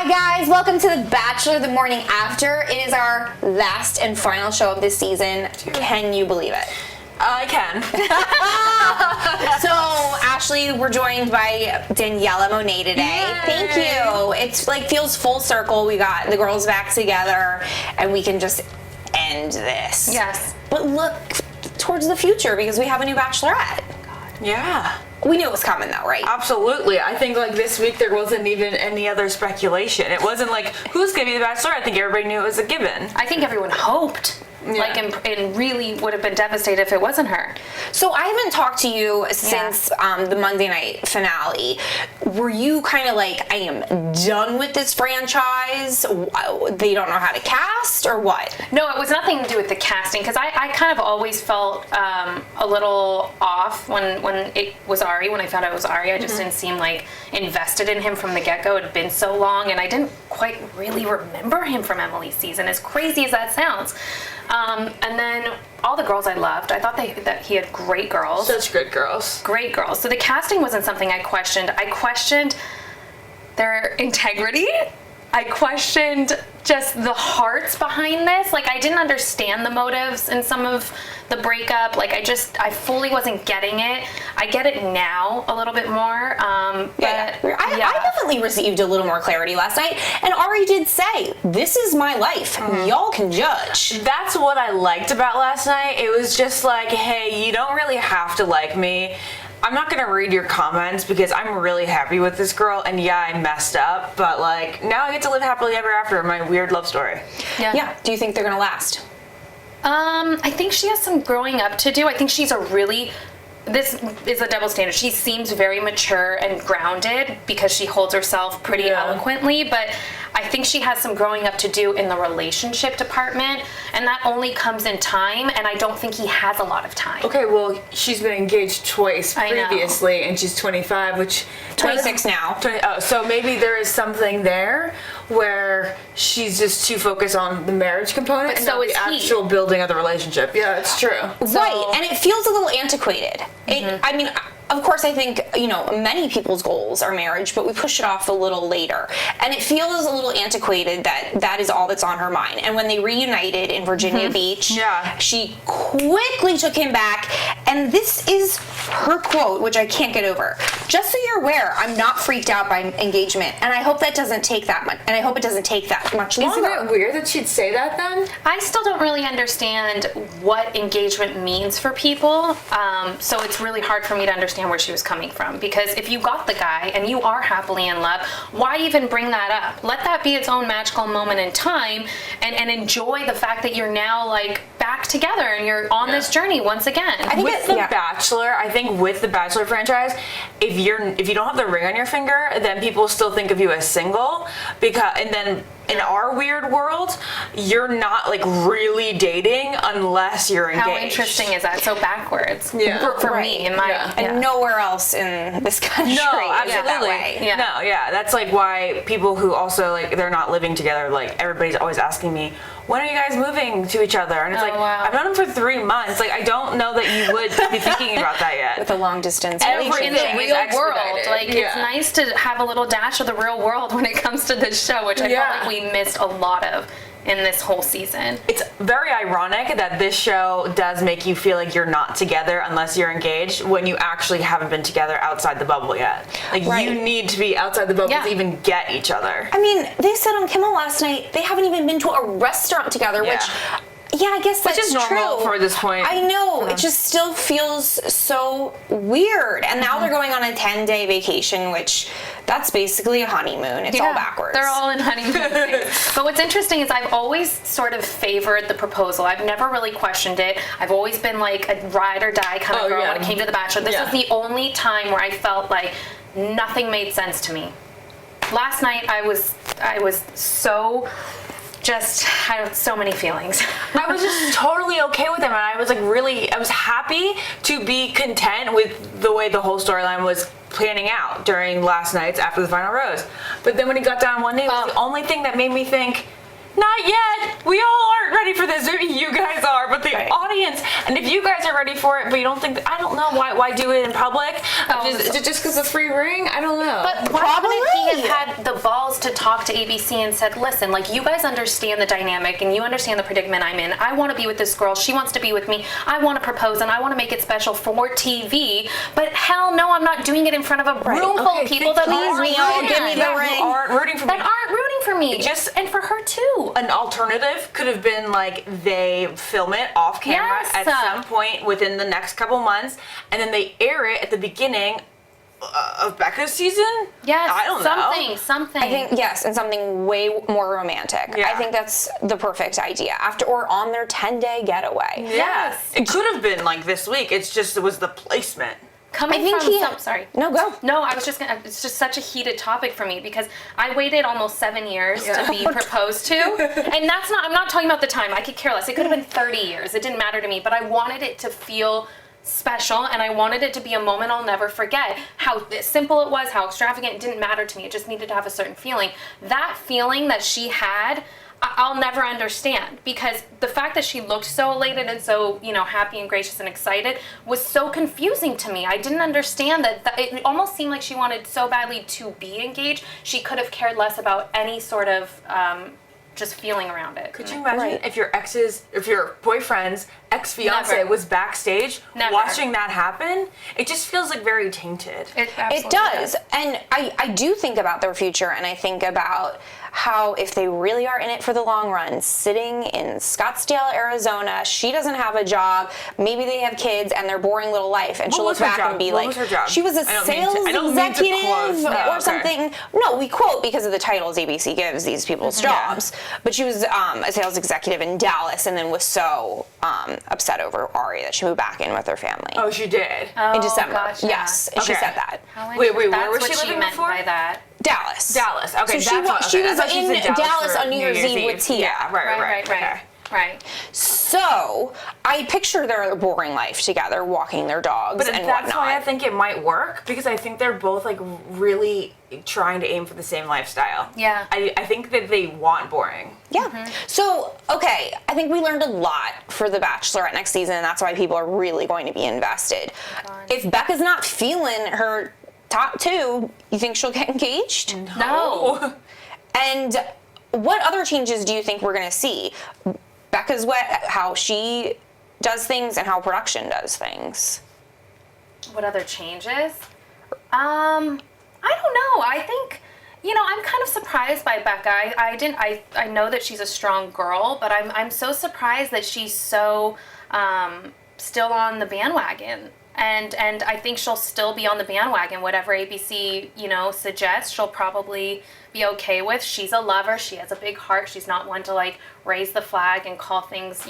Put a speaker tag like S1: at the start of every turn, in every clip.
S1: Hi guys, welcome to The Bachelor the morning after. It is our last and final show of this season. Can you believe it?
S2: I can.
S1: So, Ashley, we're joined by Daniella Monet today.
S2: Yay.
S1: Thank you. It's like feels full circle. We got the girls back together and we can just end this.
S2: Yes.
S1: But look towards the future because we have a new Bachelorette.
S2: Yeah.
S1: We knew it was coming though, right?
S2: Absolutely. I think like this week there wasn't even any other speculation. It wasn't like who's gonna be the Bachelor. I think everybody knew it was a given.
S3: I think everyone hoped.
S2: Yeah.
S3: Like, and really would have been devastated if it wasn't her.
S1: So I haven't talked to you since the Monday night finale. Were you kind of like, I am done with this franchise? They don't know how to cast or what?
S3: No, it was nothing to do with the casting because I kind of always felt a little off when it was Arie. When I found out it was Arie, I just didn't seem like invested in him from the get-go. It had been so long, and I didn't quite really remember him from Emily's season, as crazy as that sounds. And then all the girls I loved. I thought that he had great girls.
S2: Such good girls.
S3: Great girls. So the casting wasn't something I questioned. I questioned their integrity. I questioned just the hearts behind this. Like, I didn't understand the motives in some of the breakup. Like, I fully wasn't getting it. I get it now a little bit more.
S1: I definitely received a little more clarity last night. And Arie did say, this is my life. Y'all can judge.
S2: That's what I liked about last night. It was just like, hey, you don't really have to like me. I'm not gonna read your comments because I'm really happy with this girl, and yeah, I messed up, but like now I get to live happily ever after my weird love story.
S1: Yeah. Do you think they're gonna last?
S3: I think she has some growing up to do. I think she's this is a double standard. She seems very mature and grounded because she holds herself pretty eloquently, but I think she has some growing up to do in the relationship department, and that only comes in time, and I don't think he has a lot of time.
S2: Okay, well, she's been engaged twice
S3: I know.
S2: previously, and she's 25, which
S1: 26 now.
S2: So maybe there is something there where she's just too focused on the marriage component
S3: But
S2: and
S3: so
S2: not
S3: is
S2: the
S3: he.
S2: actual building of the relationship. Yeah, it's true.
S1: Right, and it feels a little antiquated. I mean, of course, I think, many people's goals are marriage, but we push it off a little later. And it feels a little antiquated that is all that's on her mind. And when they reunited in Virginia Beach, she quickly took him back. And this is her quote, which I can't get over. Just so you're aware, I'm not freaked out by engagement. And I hope that doesn't take that much. And I hope it doesn't take that much longer.
S2: Isn't it weird that she'd say that then?
S3: I still don't really understand what engagement means for people, so it's really hard for me to understand where she was coming from, because if you got the guy and you are happily in love, why even bring that up? Let that be its own magical moment in time, and enjoy the fact that you're now like back together and you're on this journey once again.
S1: I think
S2: with the Bachelor, I think with the Bachelor franchise, if you don't have the ring on your finger, then people still think of you as single, and then in our weird world, you're not like really dating unless you're engaged.
S3: How interesting is that? So backwards.
S2: Yeah.
S3: For me, in my
S1: And nowhere else in this country.
S2: No,
S1: is it that
S2: absolutely.
S1: way.
S3: Yeah.
S2: No, yeah. That's like why people who also like they're not living together, like everybody's always asking me, when are you guys moving to each other? And it's
S3: wow.
S2: I've known him for 3 months. Like I don't know that you would be thinking about that yet.
S1: With a long distance.
S2: Everything
S3: in the
S2: is
S3: real world,
S2: expedited.
S3: like it's nice to have a little dash of the real world when it comes to this show, which I felt like we missed a lot of in this whole season.
S2: It's very ironic that this show does make you feel like you're not together unless you're engaged when you actually haven't been together outside the bubble yet. Like you need to be outside the bubble to even get each other.
S1: I mean, they said on Kimmel last night they haven't even been to a restaurant together, which I guess that's
S2: which is normal
S1: true.
S2: for this point.
S1: I know. It just still feels so weird. And now they're going on a 10-day vacation, which that's basically a honeymoon. It's all backwards.
S3: They're all in honeymoon phase. But what's interesting is I've always sort of favored the proposal. I've never really questioned it. I've always been like a ride or die kind of girl when it came to The Bachelor. This is the only time where I felt like nothing made sense to me. Last night I was so just I had so many feelings.
S2: I was just totally okay with him, and I was like I was happy to be content with the way the whole storyline was planning out during last night's after the final rose. But then when he got down one day, it was the only thing that made me think, not yet. We all aren't ready for this. Maybe you guys are, but the audience. And if you guys are ready for it, but you don't think, I don't know why do it in public? Is it just because of free ring? I don't know.
S3: But why couldn't he have had the balls to talk to ABC and said, listen, like, you guys understand the dynamic and you understand the predicament I'm in. I want to be with this girl. She wants to be with me. I want to propose and I want to make it special for TV. But hell no, I'm not doing it in front of a room full of people that aren't
S1: give me the ring.
S2: Aren't rooting for me.
S3: That aren't rooting for me. And for her too.
S2: An alternative could have been like they film it off camera at some point within the next couple months, and then they air it at the beginning of Becca's season.
S3: Yes,
S2: I don't know.
S3: Something.
S1: I think yes, and something way more romantic.
S2: Yeah.
S1: I think that's the perfect idea. After or on their 10-day getaway.
S3: Yes.
S2: It could have been like this week. It was the placement.
S3: Sorry.
S1: No, go.
S3: No, I was just gonna. It's just such a heated topic for me because I waited almost 7 years to be proposed to, and that's not. I'm not talking about the time. I could care less. It could have been 30 years. It didn't matter to me. But I wanted it to feel special, and I wanted it to be a moment I'll never forget. How simple it was, how extravagant. It didn't matter to me. It just needed to have a certain feeling. That feeling that she had, I'll never understand, because the fact that she looked so elated and so, happy and gracious and excited was so confusing to me. I didn't understand that it almost seemed like she wanted so badly to be engaged. She could have cared less about any sort of just feeling around it.
S2: Could you imagine if your boyfriend's ex-fiance was backstage watching that happen? It just feels like very tainted.
S1: It does. And I do think about their future, and I think about how if they really are in it for the long run, sitting in Scottsdale, Arizona, she doesn't have a job, maybe they have kids and their boring little life, and she'll look back and be like, she was a sales executive or something. No, we quote because of the titles ABC gives these people's jobs, but she was a sales executive in Dallas and then was so upset over Arie that she moved back in with her family.
S2: Oh, she did?
S1: In December.
S3: Gosh,
S1: yes, she said that.
S2: Wait, where was she living before?
S3: By that.
S1: Dallas.
S2: Okay,
S1: so she was in Dallas on New Year's Eve with Tia.
S2: Yeah,
S3: right.
S1: So I picture their boring life together, walking their dogs and whatnot.
S2: That's why I think it might work, because I think they're both like really trying to aim for the same lifestyle.
S3: Yeah.
S2: I think that they want boring.
S1: Yeah. So, okay, I think we learned a lot for The Bachelorette next season, and that's why people are really going to be invested. If Becca's not feeling her top two, you think she'll get engaged?
S3: No.
S1: And what other changes do you think we're going to see? Becca's how she does things and how production does things.
S3: What other changes? I don't know. I think, I'm kind of surprised by Becca. I know that she's a strong girl, but I'm so surprised that she's so still on the bandwagon. And I think she'll still be on the bandwagon. Whatever ABC, suggests, she'll probably be okay with. She's a lover. She has a big heart. She's not one to like raise the flag and call things,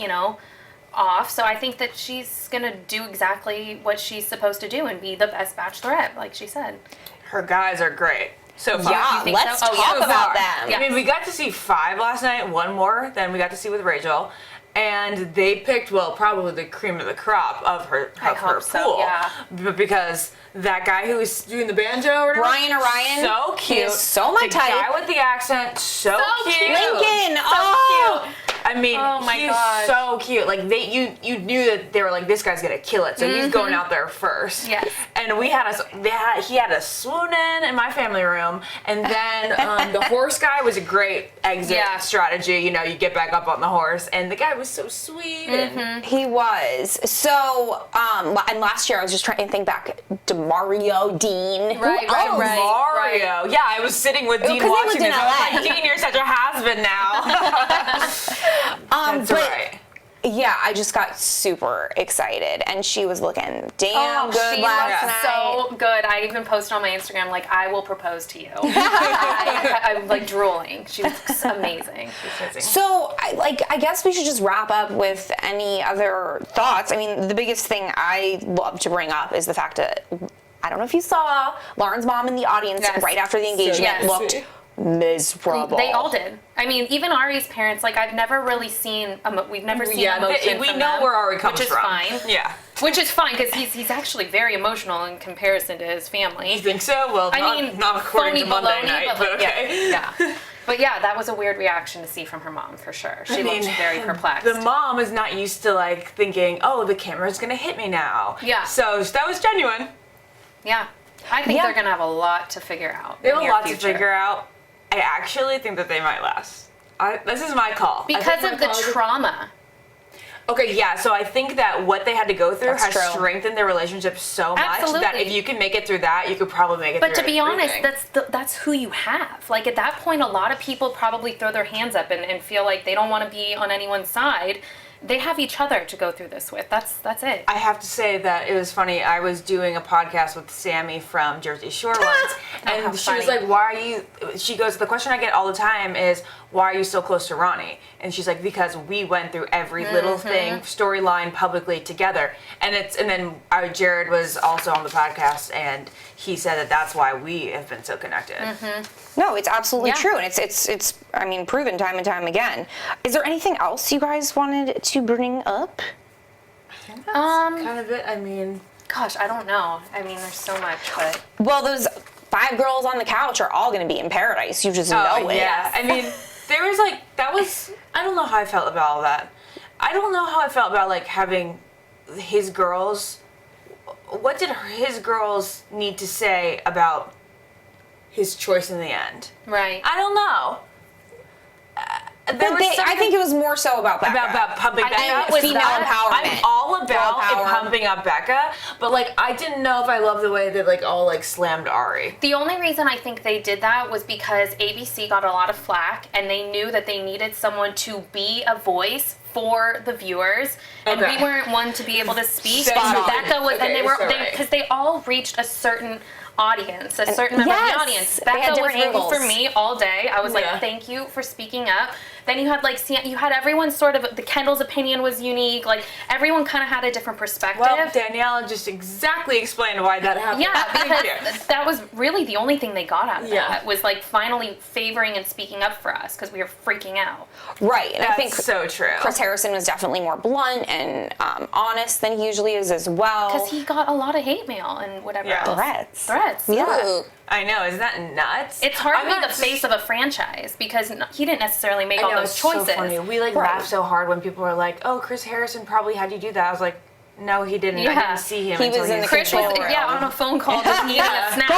S3: off. So I think that she's gonna do exactly what she's supposed to do and be the best Bachelorette, like she said.
S2: Her guys are great. So far.
S1: Yeah, let's talk about them.
S2: I mean, we got to see 5 last night, one more than we got to see with Rachel. And they picked, probably the cream of the crop of her pool.
S3: So, yeah.
S2: But because that guy who was doing the banjo or whatever,
S1: Ryan,
S2: so cute.
S1: He is so my type.
S2: The guy with the accent, so cute.
S1: Lincoln,
S2: cute. I mean, he's
S3: gosh.
S2: so cute. Like you knew that they were like, this guy's gonna kill it, so he's going out there first.
S3: Yes.
S2: And he had a swoon in my family room, and then the horse guy was a great exit strategy. You get back up on the horse, and the guy was so sweet. And
S1: he was. So, and last year I was just trying to think back to Mario, Dean.
S3: Right.
S2: Mario. Yeah, I was sitting with Dean watching this. I was like, Dean, you're such a has-been now. That's right.
S1: Yeah, I just got super excited, and she was looking damn good last night.
S3: So good. I even posted on my Instagram, like, I will propose to you. I'm like drooling. She was amazing.
S1: So, I guess we should just wrap up with any other thoughts. I mean, the biggest thing I love to bring up is the fact that, I don't know if you saw, Lauren's mom in the audience right after the engagement looked miserable.
S3: They all did. I mean, even Arie's parents, like, I've never really seen, we've never seen emotion
S2: we
S3: from
S2: know
S3: them,
S2: where Arie comes
S3: which is
S2: from.
S3: fine.
S2: Yeah.
S3: Which is fine, because he's actually very emotional in comparison to his family.
S2: You think so? Well, not according to Monday night, but okay.
S3: Yeah. But yeah, that was a weird reaction to see from her mom, for sure. She looked very perplexed.
S2: The mom is not used to like thinking, oh, the camera's gonna hit me now.
S3: Yeah.
S2: So that was genuine.
S3: Yeah. I think they're going to have a lot to figure out.
S2: They have a lot to figure out. I actually think that they might last. This is my call.
S3: Because of the trauma.
S2: Okay, yeah, so I think that what they had to go through has strengthened their relationship so much that if you can make it through that, you could probably make it through
S3: But to be honest, that's who you have. Like, at that point, a lot of people probably throw their hands up and feel like they don't want to be on anyone's side. They have each other to go through this with. That's it.
S2: I have to say that it was funny. I was doing a podcast with Sammy from Jersey Shore once, and she was like, why are you... She goes, the question I get all the time is, why are you so close to Ronnie? And she's like, because we went through every little thing, storyline publicly together. And then Jared was also on the podcast, and he said that that's why we have been so connected.
S1: No, it's absolutely true, and it's I mean, proven time and time again. Is there anything else you guys wanted to bring up?
S2: I think that's kind of it. I mean,
S3: gosh, I don't know. I mean, there's so much, but
S1: well, those 5 girls on the couch are all going to be in paradise. You just know it.
S2: Yeah, I mean, there was like I don't know how I felt about all that. I don't know how I felt about like having his girls. What did his girls need to say about his choice in the end?
S3: Right.
S2: I don't know.
S1: I think it was more so about Becca.
S2: About pumping Becca.
S1: And female empowerment.
S2: I'm all about pumping up Becca, but like I didn't know if I loved the way that like all like slammed Arie.
S3: The only reason I think they did that was because ABC got a lot of flack, and they knew that they needed someone to be a voice for the viewers, and we weren't one to be able to speak. And Becca was, and because they all reached a certain audience, a certain member of the audience. Becca was rooting for me all day. I was like, thank you for speaking up. Then you had everyone sort of, the Kendall's opinion was unique. Like, everyone kind of had a different perspective.
S2: Well, Daniella just exactly explained why that happened.
S3: Yeah, because that was really the only thing they got out of that, was like finally favoring and speaking up for us, because we were freaking out.
S1: Right, and
S2: That's
S1: I think
S2: so true.
S1: Chris Harrison was definitely more blunt and honest than he usually is as well.
S3: Because he got a lot of hate mail and whatever else. Threats.
S1: Yeah.
S2: I know, isn't that nuts?
S3: It's hard to be the face of a franchise, because he didn't necessarily make all those choices.
S2: So funny. We laughed so hard when people were like, "Oh, Chris Harrison probably had you do that." I was like, "No, he didn't. I didn't see him."
S1: He was in the
S3: Chris was on a phone call just eating a snack.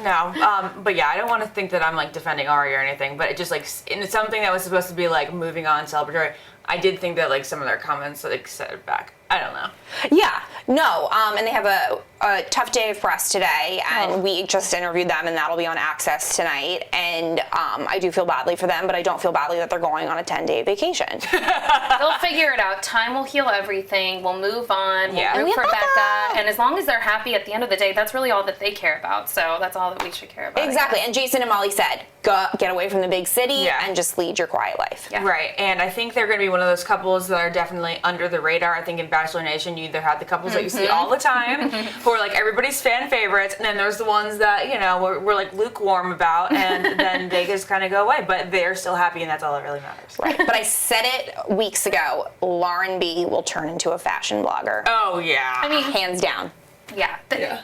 S2: No. But yeah, I don't want to think that I'm like defending Arie or anything, but it just like in something that was supposed to be like moving on, celebratory. I did think that like some of their comments like set it back. I don't know.
S1: Yeah, no, and they have a tough day of press today, and we just interviewed them, and that'll be on Access tonight. And I do feel badly for them, but I don't feel badly that they're going on a 10-day vacation.
S3: They'll figure it out. Time will heal everything. We'll move on. We'll root for Becca. And as long as they're happy at the end of the day, that's really all that they care about. So that's all that we should care about.
S1: Exactly. And Jason and Molly said, get away from the big city and just lead your quiet life.
S3: Yeah.
S2: Right. And I think they're going to be one of those couples that are definitely under the radar. I think in Bachelor Nation, you either have the couples that you see all the time, who are like everybody's fan favorites, and then there's the ones that, you know, we're like lukewarm about, and then they just kind of go away. But they're still happy, and that's all that really matters.
S1: Right. But I said it weeks ago, Lauren B will turn into a fashion blogger.
S2: Oh, yeah.
S1: I mean, hands down.
S3: Yeah.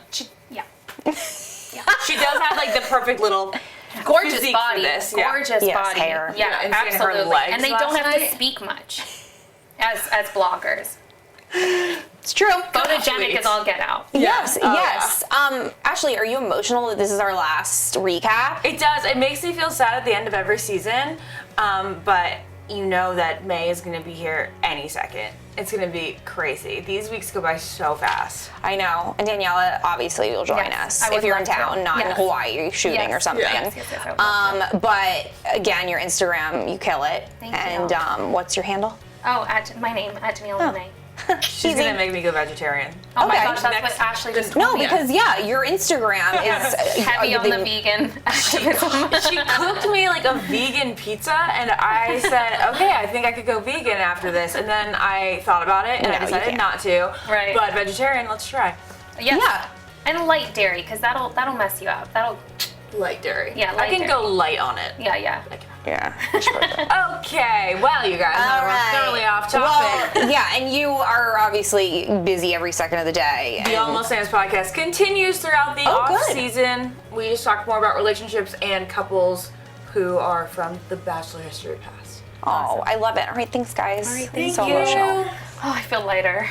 S2: She does have like the perfect little
S3: gorgeous body.
S2: This.
S3: Gorgeous body.
S1: Hair.
S3: Yeah,
S2: and
S3: absolutely.
S2: Her legs
S3: and they don't have to speak much as bloggers.
S1: It's true.
S3: Photogenic as all get out.
S1: Yes, yes. Ashley, are you emotional that this is our last recap?
S2: It does. It makes me feel sad at the end of every season, but you know that May is going to be here any second. It's going to be crazy. These weeks go by so fast.
S1: I know. And Daniella, obviously, will join us if you're in town, not in Hawaii shooting or something. But again, your Instagram, you kill it.
S3: Thank
S1: you. What's your handle?
S3: Oh, my name, Daniella Monet.
S2: She's going to make me go vegetarian.
S3: Oh my gosh, that's what Ashley just told me.
S1: No, because your Instagram is
S3: heavy on the vegan activism.
S2: She cooked me like a vegan pizza, and I said, okay, I think I could go vegan after this. And then I thought about it, and I decided not to.
S3: Right.
S2: But vegetarian, let's try.
S3: Yes. Yeah. And light dairy, because that'll mess you up.
S2: Light dairy.
S3: Yeah,
S2: I can go light on it.
S3: Yeah.
S2: Okay, well, you guys, we're thoroughly off topic.
S1: Well, and you are obviously busy every second of the day.
S2: The Almost Famous podcast continues throughout the off season. We just talk more about relationships and couples who are from the Bachelor history past.
S1: Oh, I love it. All right, thanks, guys.
S3: All right,
S1: It's
S3: thank
S1: so
S3: you.
S1: emotional.
S3: Oh, I feel lighter.